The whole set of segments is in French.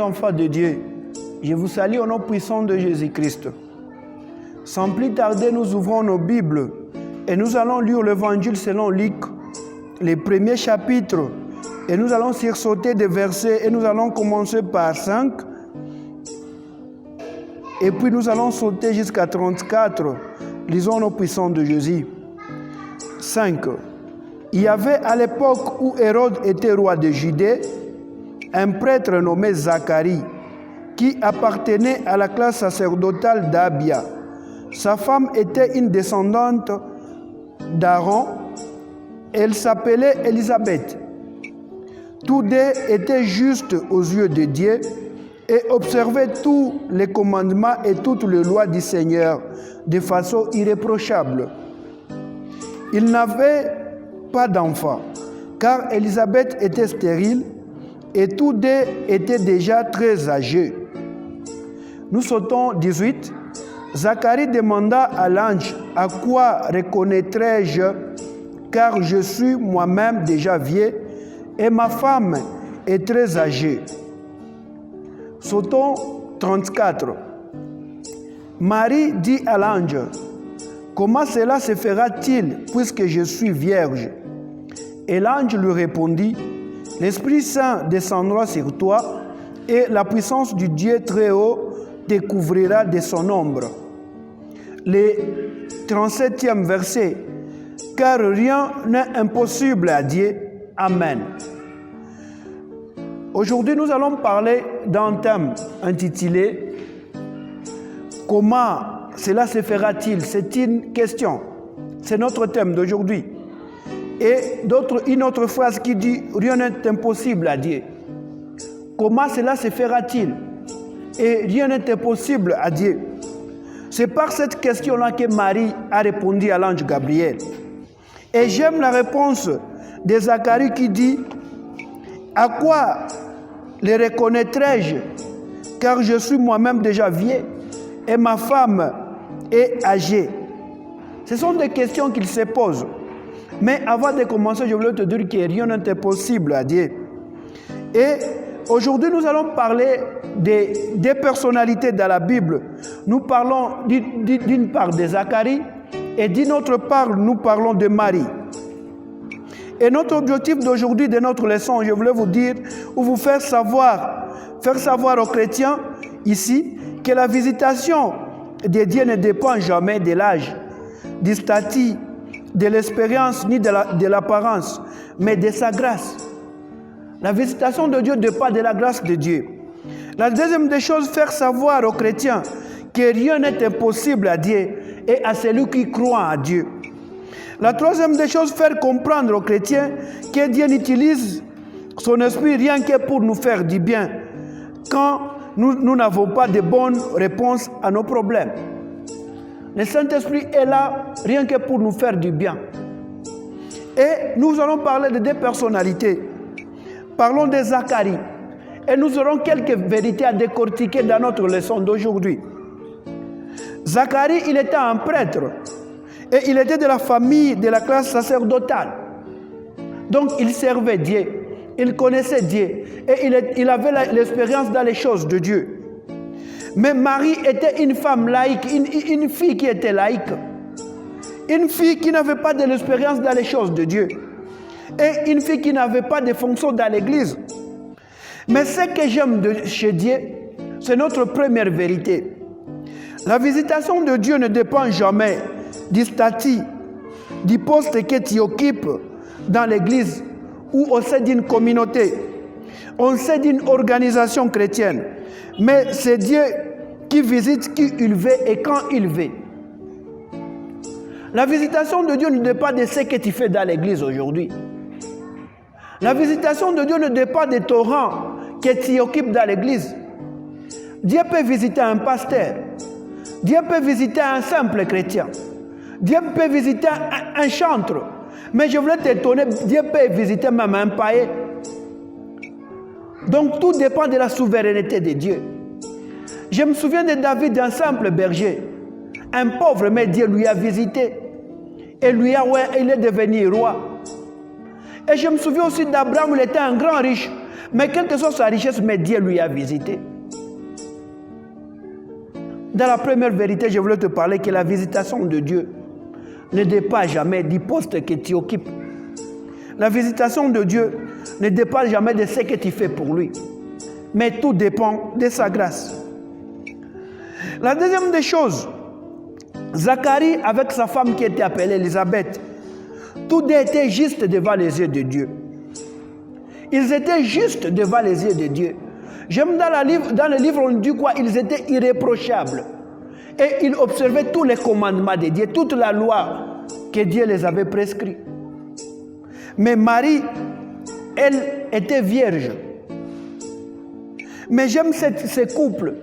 enfants de Dieu, je vous salue au nom puissant de Jésus-Christ. Sans plus tarder, nous ouvrons nos Bibles et nous allons lire l'Évangile selon Luc, les premiers chapitres, et nous allons sursauter des versets et nous allons commencer par 5 et puis nous allons sauter jusqu'à 34. Lisons nos puissants de Jésus. 5. Il y avait à l'époque où Hérode était roi de Judée, un prêtre nommé Zacharie, qui appartenait à la classe sacerdotale d'Abia. Sa femme était une descendante d'Aaron. Elle s'appelait Élisabeth. Tous deux étaient justes aux yeux de Dieu et observaient tous les commandements et toutes les lois du Seigneur de façon irréprochable. Ils n'avaient pas d'enfant, car Élisabeth était stérile et tous deux étaient déjà très âgés. Nous sautons 18. Zacharie demanda à l'ange, « À quoi reconnaîtrai-je, car je suis moi-même déjà vieux et ma femme est très âgée. » Sautons 34. Marie dit à l'ange, « Comment cela se fera-t-il puisque je suis vierge ?» Et l'ange lui répondit, « L'Esprit Saint descendra sur toi et la puissance du Dieu très haut te couvrira de son ombre. » Le 37e verset, « Car rien n'est impossible à Dieu. Amen. » Aujourd'hui, nous allons parler d'un thème intitulé « Comment cela se fera-t-il ?» C'est une question. C'est notre thème d'aujourd'hui. Et une autre phrase qui dit « Rien n'est impossible à Dieu. » Comment cela se fera-t-il? Et rien n'est impossible à Dieu. C'est par cette question-là que Marie a répondu à l'ange Gabriel. Et j'aime la réponse de Zacharie qui dit « À quoi les reconnaîtrai-je, car je suis moi-même déjà vieux et ma femme est âgée ?» Ce sont des questions qu'il se pose. Mais avant de commencer, je voulais te dire que rien n'est impossible à Dieu. Et aujourd'hui, nous allons parler des personnalités dans la Bible. Nous parlons d'une part de Zacharie et d'une autre part, nous parlons de Marie. Et notre objectif d'aujourd'hui, de notre leçon, je voulais vous dire, ou vous faire savoir aux chrétiens ici, que la visitation de Dieu ne dépend jamais de l'âge, du statut, de l'expérience, ni de l'apparence, mais de sa grâce. La visitation de Dieu dépend de la grâce de Dieu. La deuxième des choses, faire savoir aux chrétiens que rien n'est impossible à Dieu et à celui qui croit à Dieu. La troisième des choses, faire comprendre aux chrétiens que Dieu utilise son esprit rien que pour nous faire du bien quand nous n'avons pas de bonnes réponses à nos problèmes. Le Saint-Esprit est là rien que pour nous faire du bien. Et nous allons parler de deux personnalités. Parlons de Zacharie. Et nous aurons quelques vérités à décortiquer dans notre leçon d'aujourd'hui. Zacharie, il était un prêtre. Et il était de la famille de la classe sacerdotale. Donc il servait Dieu. Il connaissait Dieu. Et il avait l'expérience dans les choses de Dieu. Mais Marie était une femme laïque, une fille qui était laïque. Une fille qui n'avait pas de l'expérience dans les choses de Dieu. Et une fille qui n'avait pas de fonction dans l'église. Mais ce que j'aime chez Dieu, c'est notre première vérité. La visitation de Dieu ne dépend jamais du statut, du poste que tu occupes dans l'église ou au sein d'une communauté, au sein d'une organisation chrétienne. Mais c'est Dieu qui visite qui il veut et quand il veut. La visitation de Dieu ne dépend de ce que tu fais dans l'église aujourd'hui. La visitation de Dieu ne dépend de ton rang que tu occupes dans l'église. Dieu peut visiter un pasteur. Dieu peut visiter un simple chrétien. Dieu peut visiter un chantre. Mais je voulais t'étonner, Dieu peut visiter même un païen. Donc tout dépend de la souveraineté de Dieu. Je me souviens de David, un simple berger. Un pauvre, mais Dieu lui a visité. Et il est devenu roi. Et je me souviens aussi d'Abraham, il était un grand riche. Mais quelle que soit sa richesse, mais Dieu lui a visité. Dans la première vérité, je voulais te parler que la visitation de Dieu ne dépasse jamais du poste que tu occupes. La visitation de Dieu ne dépasse jamais de ce que tu fais pour lui. Mais tout dépend de sa grâce. La deuxième des choses, Zacharie avec sa femme qui était appelée Élisabeth, tous deux étaient justes devant les yeux de Dieu. Ils étaient justes devant les yeux de Dier. J'aime dans le livre, on dit quoi? Ils étaient irréprochables. Et ils observaient tous les commandements de Dieu, toute la loi que Dieu les avait prescrits. Mais Marie, elle était vierge. Mais j'aime ces couples.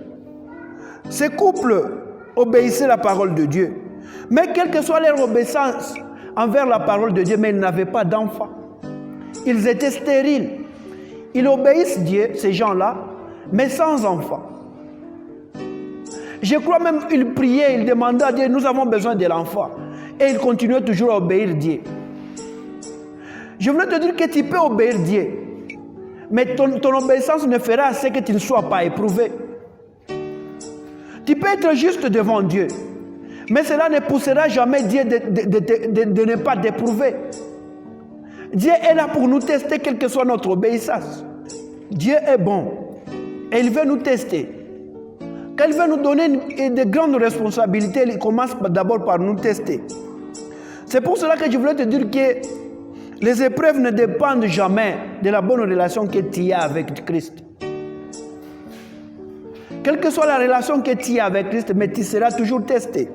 Ces couples obéissaient à la parole de Dieu. Mais quelle que soit leur obéissance envers la parole de Dieu, mais ils n'avaient pas d'enfants. Ils étaient stériles. Ils obéissent Dieu, ces gens-là, mais sans enfants. Je crois même qu'ils priaient, ils demandaient à Dieu, nous avons besoin de l'enfant. Et ils continuaient toujours à obéir Dieu. Je voulais te dire que tu peux obéir Dieu, mais ton obéissance ne fera ce que tu ne sois pas éprouvé. Tu peux être juste devant Dieu, mais cela ne poussera jamais Dieu de ne pas t'éprouver. Dieu est là pour nous tester, quelle que soit notre obéissance. Dieu est bon et il veut nous tester. Quand il veut nous donner de grandes responsabilités, il commence d'abord par nous tester. C'est pour cela que je voulais te dire que les épreuves ne dépendent jamais de la bonne relation que tu as avec Christ. Quelle que soit la relation que tu as avec Christ, mais tu seras toujours testé.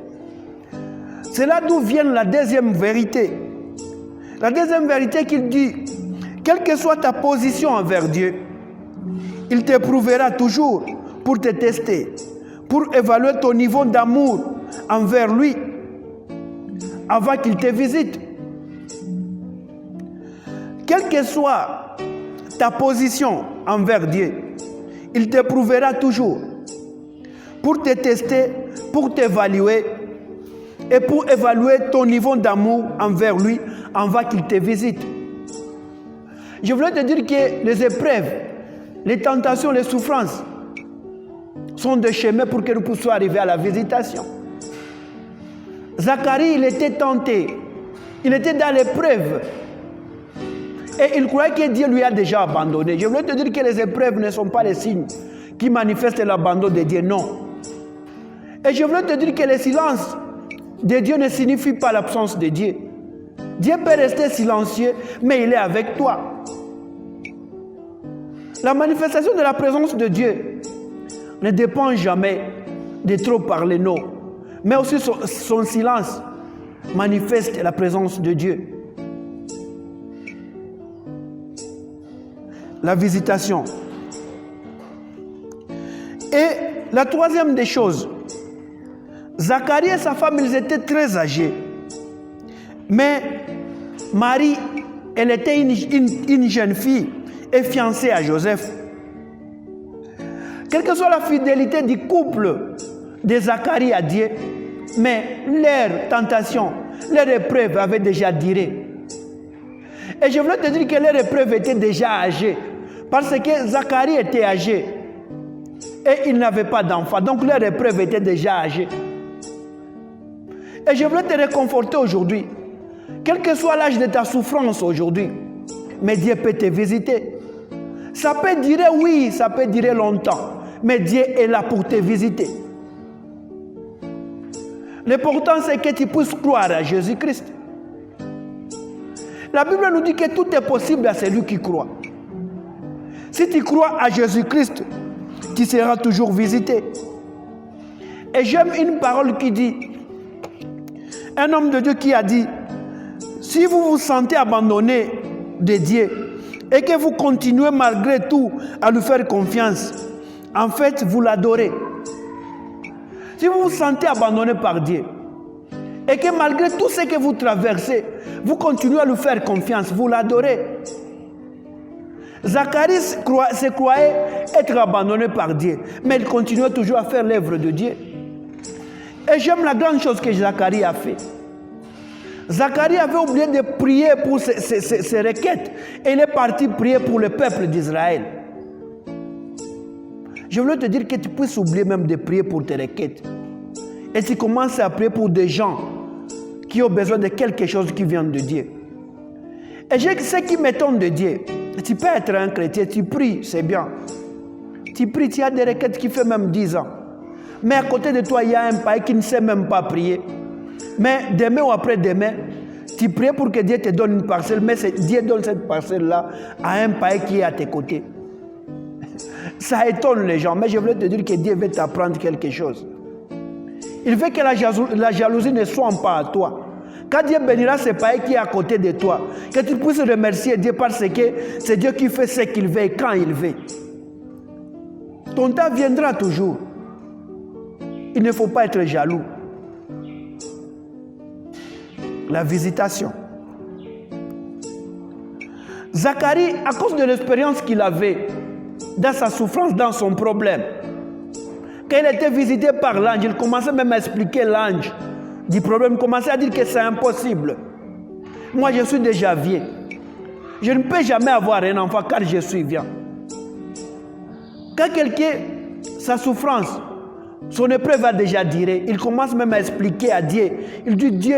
C'est là d'où vient la deuxième vérité. La deuxième vérité qu'il dit, quelle que soit ta position envers Dieu, il t'éprouvera toujours pour te tester, pour évaluer ton niveau d'amour envers lui avant qu'il te visite. Quelle que soit ta position envers Dieu, il t'éprouvera toujours pour te tester, pour t'évaluer et pour évaluer ton niveau d'amour envers lui avant qu'il te visite. Je voulais te dire que les épreuves, les tentations, les souffrances sont des chemins pour que nous puissions arriver à la visitation. Zacharie, il était tenté, il était dans l'épreuve et il croyait que Dieu lui a déjà abandonné. Je voulais te dire que les épreuves ne sont pas les signes qui manifestent l'abandon de Dieu, non. Et je voulais te dire que le silence de Dieu ne signifie pas l'absence de Dieu. Dieu peut rester silencieux, mais il est avec toi. La manifestation de la présence de Dieu ne dépend jamais de trop parler, non. Mais aussi son silence manifeste la présence de Dieu. La visitation. Et la troisième des choses, Zacharie et sa femme, ils étaient très âgés. Mais Marie, elle était une jeune fille et fiancée à Joseph. Quelle que soit la fidélité du couple de Zacharie à Dieu, mais leur tentation, leur épreuve avait déjà duré. Et je voulais te dire que leur épreuve était déjà âgée, parce que Zacharie était âgé et il n'avait pas d'enfant, donc leur épreuve était déjà âgée. Et je voulais te réconforter aujourd'hui. Quel que soit l'âge de ta souffrance aujourd'hui, mais Dieu peut te visiter. Ça peut durer, oui, ça peut durer longtemps, mais Dieu est là pour te visiter. L'important, c'est que tu puisses croire à Jésus-Christ. La Bible nous dit que tout est possible à celui qui croit. Si tu crois à Jésus-Christ, tu seras toujours visité. Et j'aime une parole qui dit, un homme de Dieu qui a dit, si vous vous sentez abandonné de Dieu et que vous continuez malgré tout à lui faire confiance, en fait, vous l'adorez. Si vous vous sentez abandonné par Dieu et que malgré tout ce que vous traversez, vous continuez à lui faire confiance, vous l'adorez. Zacharie se croyait être abandonné par Dieu, mais il continuait toujours à faire l'œuvre de Dieu. Et j'aime la grande chose que Zacharie a fait. Zacharie avait oublié de prier pour ses requêtes. Et il est parti prier pour le peuple d'Israël. Je voulais te dire que tu puisses oublier même de prier pour tes requêtes. Et tu commences à prier pour des gens qui ont besoin de quelque chose qui vient de Dieu. Et ce qui m'étonne de Dieu, tu peux être un chrétien, tu pries, c'est bien. Tu pries, tu as des requêtes qui font même 10 ans. Mais à côté de toi, il y a un païen qui ne sait même pas prier. Mais demain ou après-demain, tu pries pour que Dieu te donne une parcelle, mais Dieu donne cette parcelle-là à un païen qui est à tes côtés. Ça étonne les gens, mais je voulais te dire que Dieu veut t'apprendre quelque chose. Il veut que la jalousie ne soit pas à toi. Quand Dieu bénira ce païen qui est à côté de toi, que tu puisses remercier Dieu parce que c'est Dieu qui fait ce qu'il veut et quand il veut. Ton temps viendra toujours. Il ne faut pas être jaloux. La visitation. Zacharie, à cause de l'expérience qu'il avait dans sa souffrance, dans son problème, quand il était visité par l'ange, il commençait même à expliquer l'ange du problème, il commençait à dire que c'est impossible. Moi, je suis déjà vieux. Je ne peux jamais avoir un enfant car je suis vieux. Quand quelqu'un, sa souffrance, son épreuve a déjà duré, il commence même à expliquer à Dieu. Il dit, Dieu,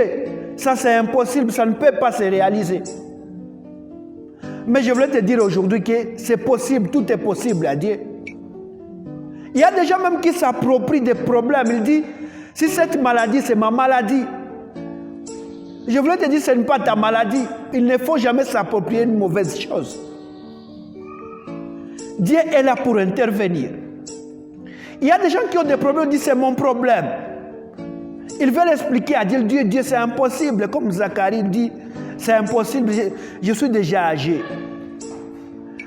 ça c'est impossible, ça ne peut pas se réaliser. Mais je voulais te dire aujourd'hui que c'est possible, tout est possible à Dieu. Il y a des gens même qui s'approprient des problèmes. Il dit, si cette maladie, c'est ma maladie. Je voulais te dire, ce n'est pas ta maladie. Il ne faut jamais s'approprier une mauvaise chose. Dieu est là pour intervenir. Il y a des gens qui ont des problèmes, ils disent, c'est mon problème. Ils veulent expliquer à Dieu, Dieu c'est impossible. Comme Zacharie dit, c'est impossible, je suis déjà âgé.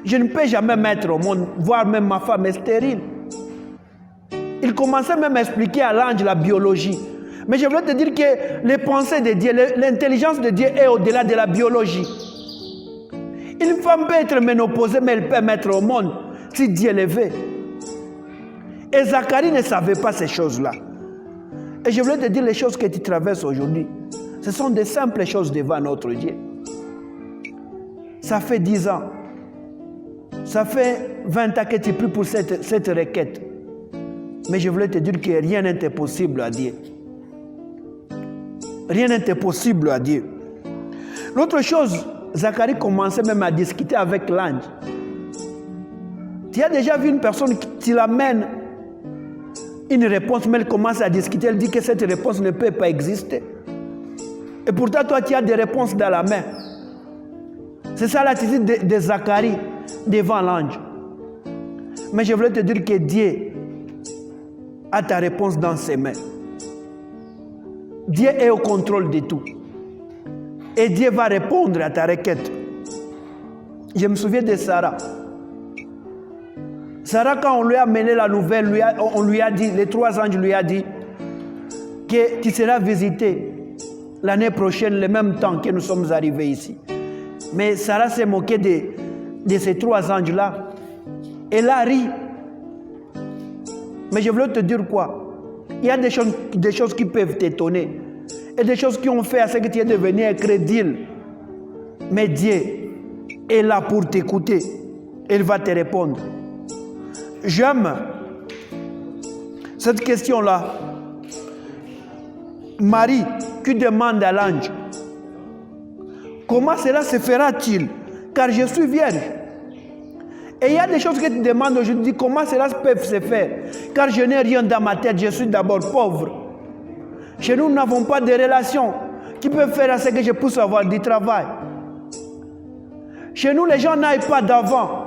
Je ne peux jamais mettre au monde, voire même ma femme est stérile. Il commençait même à expliquer à l'ange la biologie. Mais je voulais te dire que les pensées de Dieu, l'intelligence de Dieu est au-delà de la biologie. Une femme peut être ménopausée, mais elle peut mettre au monde si Dieu le veut. Et Zacharie ne savait pas ces choses-là. Et je voulais te dire les choses que tu traverses aujourd'hui. Ce sont des simples choses devant notre Dieu. Ça fait 10 ans. Ça fait 20 ans que tu pries pour cette requête. Mais je voulais te dire que rien n'est impossible à Dieu. Rien n'est impossible à Dieu. L'autre chose, Zacharie commençait même à discuter avec l'ange. Tu as déjà vu une personne qui l'amène une réponse, mais elle commence à discuter, elle dit que cette réponse ne peut pas exister. Et pourtant, toi, tu as des réponses dans la main. C'est ça l'attitude de Zacharie devant l'ange. Mais je voulais te dire que Dieu a ta réponse dans ses mains. Dieu est au contrôle de tout. Et Dieu va répondre à ta requête. Je me souviens de Sarah. Sarah, quand on lui a amené la nouvelle, on lui a dit, les 3 anges lui ont dit que tu seras visité l'année prochaine, le même temps que nous sommes arrivés ici. Mais Sarah s'est moquée de ces 3 anges-là. Elle a ri. Mais je voulais te dire quoi? Il y a des choses qui peuvent t'étonner. Et des choses qui ont fait à ce que tu es devenu incrédule. Mais Dieu est là pour t'écouter. Il va te répondre. J'aime cette question-là. Marie qui demande à l'ange, comment cela se fera-t-il? Car je suis vierge. Et il y a des choses que tu demandes aujourd'hui, comment cela peut se faire? Car je n'ai rien dans ma tête, je suis d'abord pauvre. Chez nous, nous n'avons pas de relations qui peuvent faire à ce que je puisse avoir du travail. Chez nous, les gens n'aillent pas d'avant.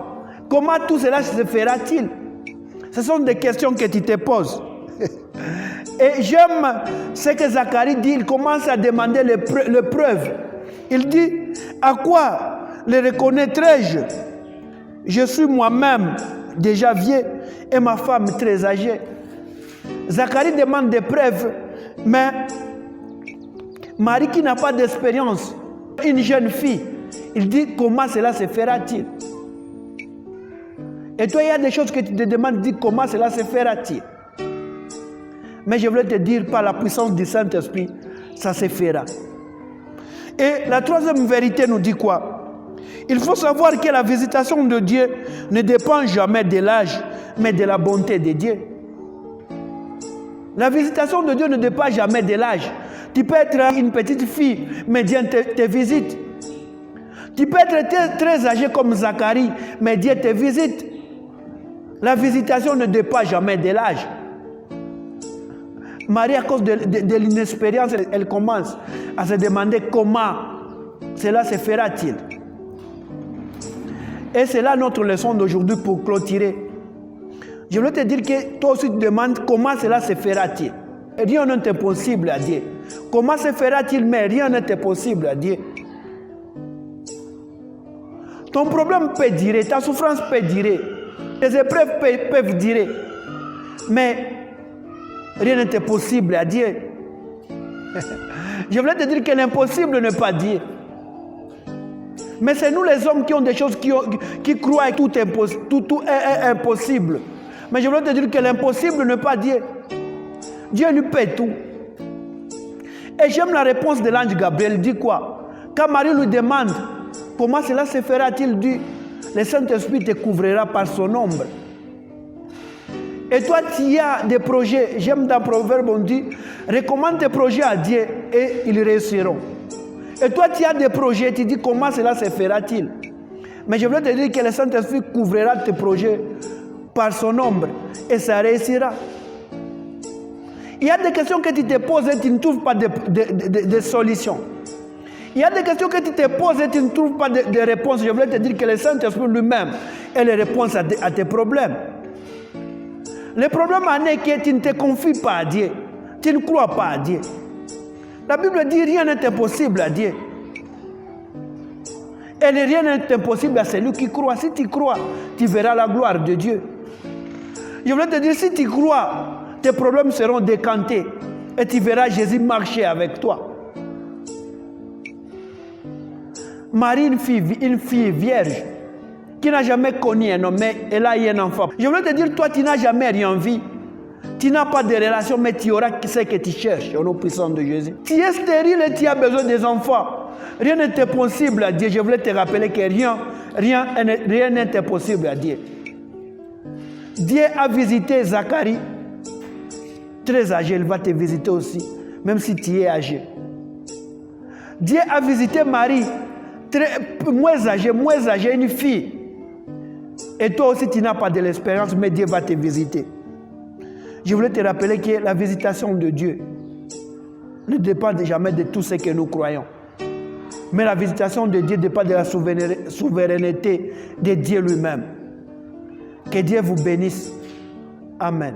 Comment tout cela se fera-t-il? Ce sont des questions que tu te poses. Et j'aime ce que Zacharie dit, il commence à demander les preuves. Il dit, à quoi les reconnaîtrai-je? Je suis moi-même déjà vieux et ma femme très âgée. Zacharie demande des preuves, mais Marie qui n'a pas d'expérience, une jeune fille, il dit comment cela se fera-t-il? Et toi, il y a des choses que tu te demandes, dis comment cela se fera-t-il? Mais je voulais te dire, par la puissance du Saint-Esprit, ça se fera. Et la troisième vérité nous dit quoi? Il faut savoir que la visitation de Dieu ne dépend jamais de l'âge, mais de la bonté de Dieu. La visitation de Dieu ne dépend jamais de l'âge. Tu peux être une petite fille, mais Dieu te visite. Tu peux être très âgé comme Zacharie, mais Dieu te visite. La visitation ne dépend jamais de l'âge. Marie, à cause de l'inexpérience, elle commence à se demander comment cela se fera-t-il. Et c'est là notre leçon d'aujourd'hui pour clôturer. Je voulais te dire que toi aussi tu te demandes comment cela se fera-t-il. Rien n'est impossible à Dieu. Comment se fera-t-il? Mais rien n'est impossible à Dieu. Ton problème peut durer, ta souffrance peut durer, tes épreuves peuvent durer. Mais rien n'est impossible à Dieu. Je voulais te dire que l'impossible n'est pas Dieu. Mais c'est nous les hommes qui ont des choses qui croient que tout est impossible. Mais je voulais te dire que l'impossible n'est pas Dieu. Dieu lui paie tout. Et j'aime la réponse de l'ange Gabriel. Il dit quoi? Quand Marie lui demande comment cela se fera-t-il, il dit, le Saint-Esprit te couvrira par son ombre. Et toi, tu as des projets. J'aime dans Proverbe, on dit, recommande tes projets à Dieu et ils réussiront. Et toi, tu as des projets, tu dis comment cela se fera-t-il. Mais je voulais te dire que le Saint-Esprit couvrira tes projets par son ombre et ça réussira. Il y a des questions que tu te poses et tu ne trouves pas de solution. Il y a des questions que tu te poses et tu ne trouves pas de réponse. Je voulais te dire que le Saint-Esprit lui-même est la réponse à tes problèmes. Le problème en est que tu ne te confies pas à Dieu. Tu ne crois pas à Dieu. La Bible dit rien n'est impossible à Dieu. Et rien n'est impossible à celui qui croit. Si tu crois, tu verras la gloire de Dieu. Je voulais te dire, si tu crois, tes problèmes seront décantés. Et tu verras Jésus marcher avec toi. Marie, une fille vierge, qui n'a jamais connu un homme, mais elle a eu un enfant. Je voulais te dire, toi, tu n'as jamais rien vu. Tu n'as pas de relation, mais tu auras ce que tu cherches au nom puissant de Jésus. Tu es stérile et tu as besoin des enfants. Rien n'est impossible à Dieu. Je voulais te rappeler que rien n'est impossible à Dieu. Dieu a visité Zacharie, très âgé, il va te visiter aussi, même si tu es âgé. Dieu a visité Marie, moins âgée, une fille. Et toi aussi, tu n'as pas de l'expérience, mais Dieu va te visiter. Je voulais te rappeler que la visitation de Dieu ne dépend jamais de tout ce que nous croyons. Mais la visitation de Dieu dépend de la souveraineté de Dieu lui-même. Que Dieu vous bénisse. Amen.